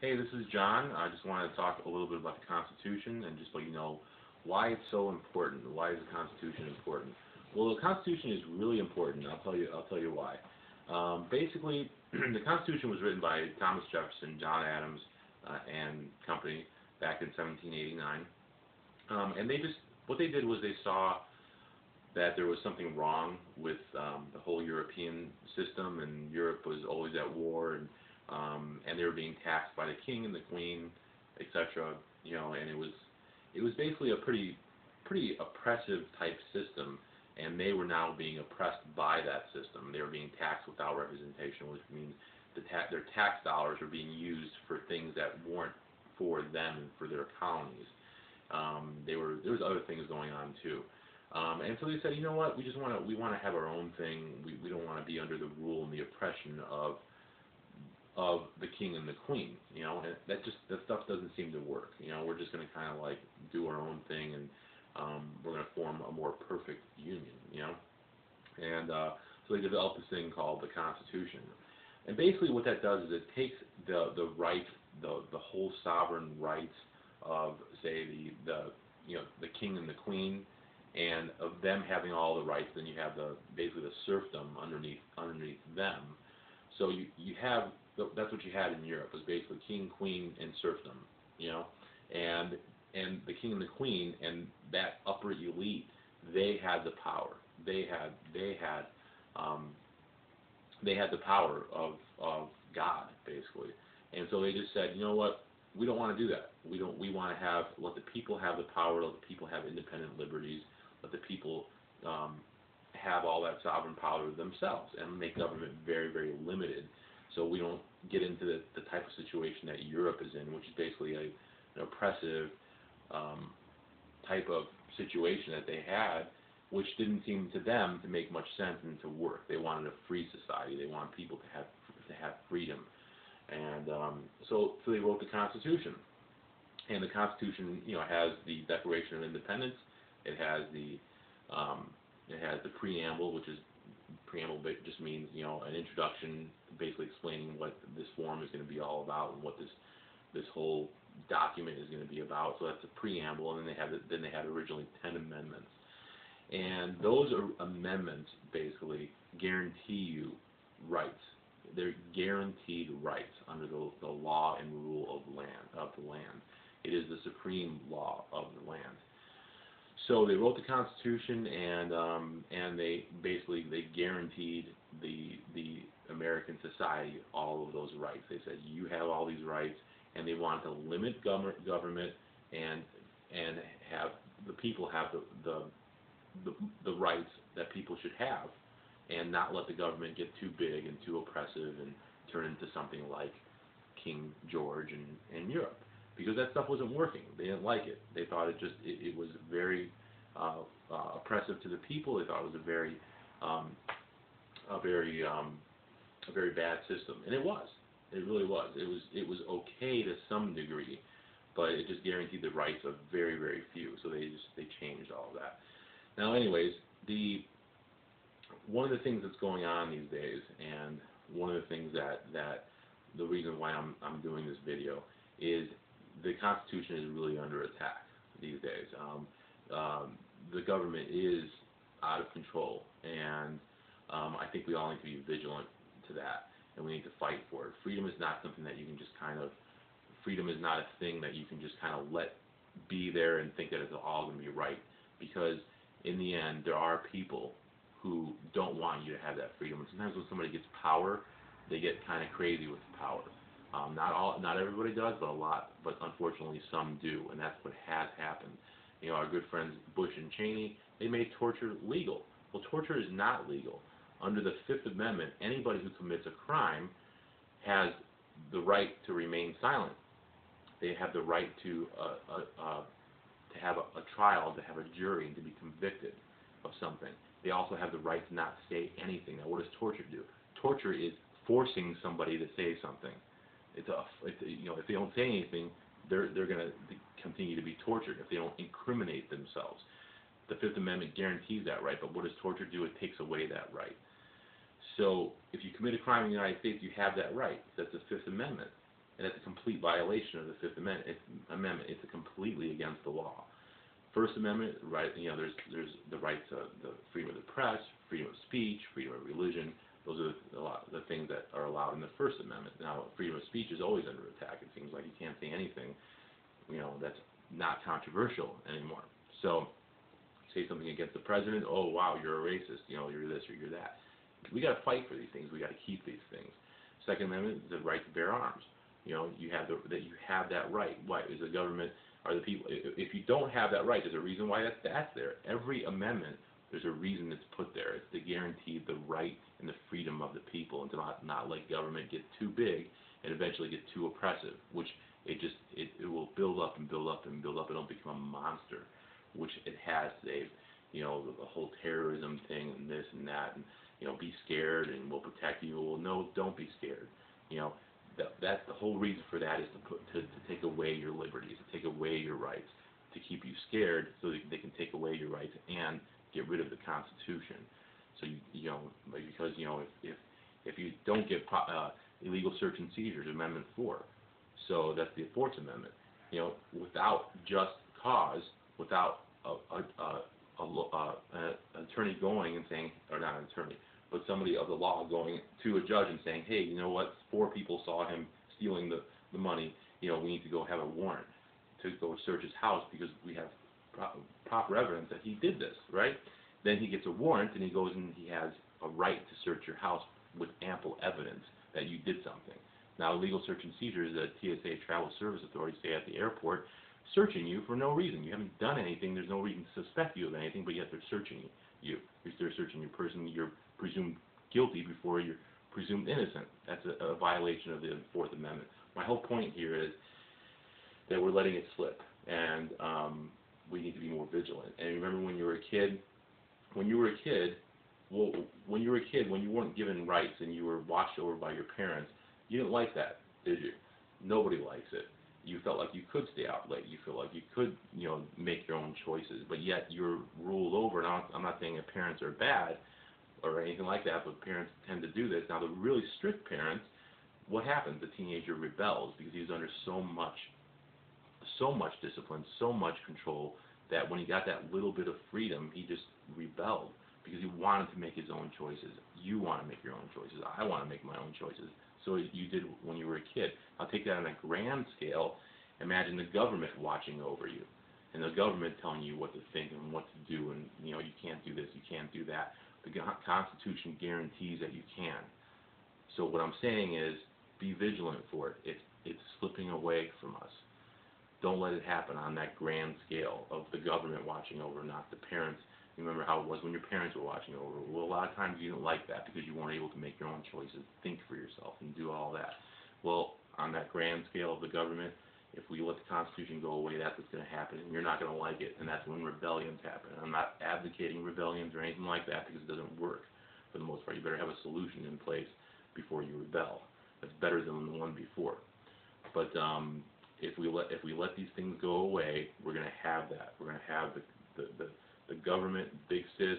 Hey, this is John. I just wanted to talk a little bit about the Constitution and just let you know why it's so important. Why is the Constitution important? Well, the Constitution is really important. I'll tell you. I'll tell you why. Basically, the Constitution was written by Thomas Jefferson, John Adams, and company back in 1789. And they just what they did was they saw that there was something wrong with the whole European system, and Europe was always at war, and they were being taxed by the king and the queen, etc. And it was basically a pretty oppressive type system, and they were now being oppressed by that system. They were being taxed without representation, which means their tax dollars were being used for things that weren't for them and for their colonies. There was other things going on too. And so they said, you know what, we want to have our own thing. We don't want to be under the rule and the oppression of the king and the queen. And that stuff doesn't seem to work. We're just going to kind of like do our own thing, and we're going to form a more perfect union. And so they developed this thing called the Constitution. And basically what that does is it takes the right, the whole sovereign rights of, say, the king and the queen, and of them having all the rights. Then you have basically the serfdom underneath them. So you have that's what you had in Europe, was basically king, queen, and serfdom. And the king and the queen and that upper elite, they had the power. They had the power of God, basically. And so they just said, you know what, we don't want to do that. We want to let the people have the power, let the people have independent liberties, let the people have all that sovereign power themselves, and make government very, very limited, so we don't get into the type of situation that Europe is in, which is basically an oppressive type of situation that they had, which didn't seem to them to make much sense and to work. They wanted a free society. They wanted people to have freedom. And so they wrote the Constitution. And the Constitution, has the Declaration of Independence. It has the preamble, which is just means an introduction, basically explaining what this form is going to be all about and what this whole document is going to be about. So that's the preamble, and then they had originally 10 amendments. And those amendments basically guarantee you rights. They're guaranteed rights under the law and rule of the land. It is the supreme law of the land. So they wrote the Constitution, and they guaranteed the American society all of those rights. They said, you have all these rights, and they wanted to limit government and have the people have the rights that people should have, and not let the government get too big and too oppressive and turn into something like King George in Europe, because that stuff wasn't working. They didn't like it. They thought it was very oppressive to the people. They thought it was a very bad system, and it was. It really was. It was okay to some degree, but it just guaranteed the rights of very, very few. So they changed all of that. Now, anyways, one of the things that's going on these days, and one of the things that the reason why I'm doing this video, is the Constitution is really under attack these days. The government is out of control, and I think we all need to be vigilant to that, and we need to fight for it. Freedom is not something that you can just freedom is not a thing that you can just kind of let be there and think that it's all going to be right, because in the end, there are people who don't want you to have that freedom. And sometimes when somebody gets power, they get kind of crazy with power. Not everybody does, but a lot. But unfortunately, some do, and that's what has happened. Our good friends Bush and Cheney, they made torture legal. Well, torture is not legal. Under the Fifth Amendment, anybody who commits a crime has the right to remain silent. They have the right to have a trial, to have a jury, and to be convicted of something. They also have the right to not say anything. Now, what does torture do? Torture is forcing somebody to say something. If they don't say anything, they're going to continue to be tortured if they don't incriminate themselves. The Fifth Amendment guarantees that right, but what does torture do? It takes away that right. So if you commit a crime in the United States, you have that right. That's the Fifth Amendment. and it's a complete violation of the Fifth Amendment. It's completely against the law. First Amendment, right? There's the right to the freedom of the press, freedom of speech, freedom of religion. Those are a lot of the things that are allowed in the First Amendment. Now, freedom of speech is always under attack. It seems like you can't say anything, that's not controversial anymore. So, say something against the president, oh wow, you're a racist, you're this or you're that. We got to fight for these things. We got to keep these things. Second Amendment, the right to bear arms. You have that right. Why is the government? Are the people? If you don't have that right, there's a reason why that's there. Every amendment, there's a reason it's put there. It's to guarantee the right and the freedom of the people, and to not let government get too big and eventually get too oppressive, which it will build up and build up and build up, and it'll become a monster, which it has today. The whole terrorism thing and this and that, and be scared and we'll protect you. Well, no, don't be scared. That's the whole reason for that is to take away your liberties, to take away your rights, to keep you scared so that they can take away your rights and get rid of the Constitution. So because if you don't get illegal search and seizures, Amendment 4. So that's the Fourth Amendment. Without just cause, without an attorney going and saying, or not an attorney, but somebody of the law going to a judge and saying, hey, you know what, 4 people saw him stealing the money, we need to go have a warrant to go search his house because we have proper evidence that he did this, right? Then he gets a warrant and he goes and he has a right to search your house with ample evidence that you did something. Now, illegal search and seizures, the TSA Travel Service Authority say at the airport, searching you for no reason. You haven't done anything. There's no reason to suspect you of anything, but yet they're searching you. They're searching your person. You're presumed guilty before you're presumed innocent. That's a violation of the Fourth Amendment. My whole point here is that we're letting it slip, and we need to be more vigilant. And remember when you were a kid, when you weren't given rights and you were watched over by your parents, you didn't like that, did you? Nobody likes it. You felt like you could stay out late. You feel like you could, make your own choices, but yet you're ruled over. Now, I'm not saying that parents are bad or anything like that, but parents tend to do this. Now, the really strict parents, what happens? The teenager rebels because he's under so much discipline, so much control, that when he got that little bit of freedom, he just rebelled because he wanted to make his own choices. You want to make your own choices. I want to make my own choices. So you did when you were a kid. I'll take that on a grand scale. Imagine the government watching over you, and the government telling you what to think and what to do, and you can't do this, you can't do that. The Constitution guarantees that you can. So what I'm saying is, be vigilant for it. It's slipping away from us. Don't let it happen on that grand scale of the government watching over, not the parents. Remember how it was when your parents were watching over. Well, a lot of times you didn't like that because you weren't able to make your own choices, think for yourself, and do all that. Well, on that grand scale of the government, if we let the Constitution go away, that's what's going to happen, and you're not going to like it, and that's when rebellions happen. I'm not advocating rebellions or anything like that because it doesn't work for the most part. You better have a solution in place before you rebel. That's better than the one before. But if we let these things go away, we're going to have that. We're going to have the government, big sis,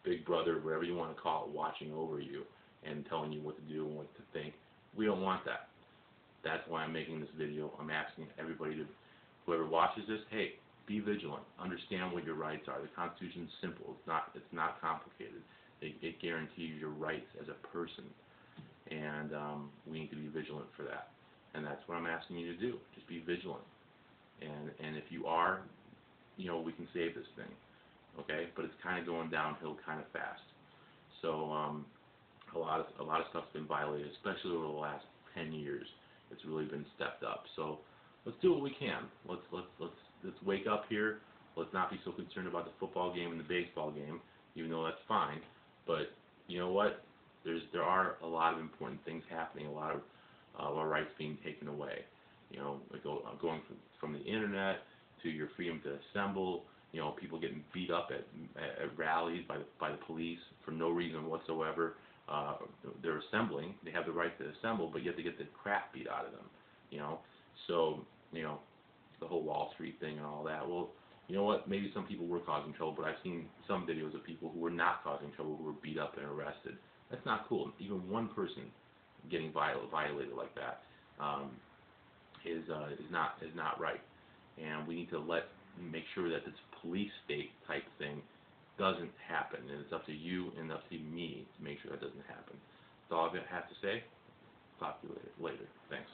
big brother, whatever you want to call it, watching over you and telling you what to do and what to think. We don't want that. That's why I'm making this video. I'm asking everybody whoever watches this, hey, be vigilant. Understand what your rights are. The Constitution is simple. It's not complicated. It guarantees your rights as a person, and we need to be vigilant for that. And that's what I'm asking you to do. Just be vigilant. And if you are, we can save this thing. Okay, but it's kind of going downhill kind of fast. So a lot of stuff's been violated, especially over the last 10 years. It's really been stepped up. So let's do what we can. Let's wake up here. Let's not be so concerned about the football game and the baseball game, even though that's fine. But you know what? There are a lot of important things happening. A lot of our rights being taken away. Going from the internet to your freedom to assemble. People getting beat up at rallies by the police for no reason whatsoever. They're assembling. They have the right to assemble, but yet they get the crap beat out of them. So the whole Wall Street thing and all that. Well, you know what? Maybe some people were causing trouble, but I've seen some videos of people who were not causing trouble, who were beat up and arrested. That's not cool. Even one person getting violated like that. is not right, and we need to make sure that this police state type thing doesn't happen, and it's up to you and up to me to make sure that doesn't happen. That's all I have to say. Talk to you later. Thanks.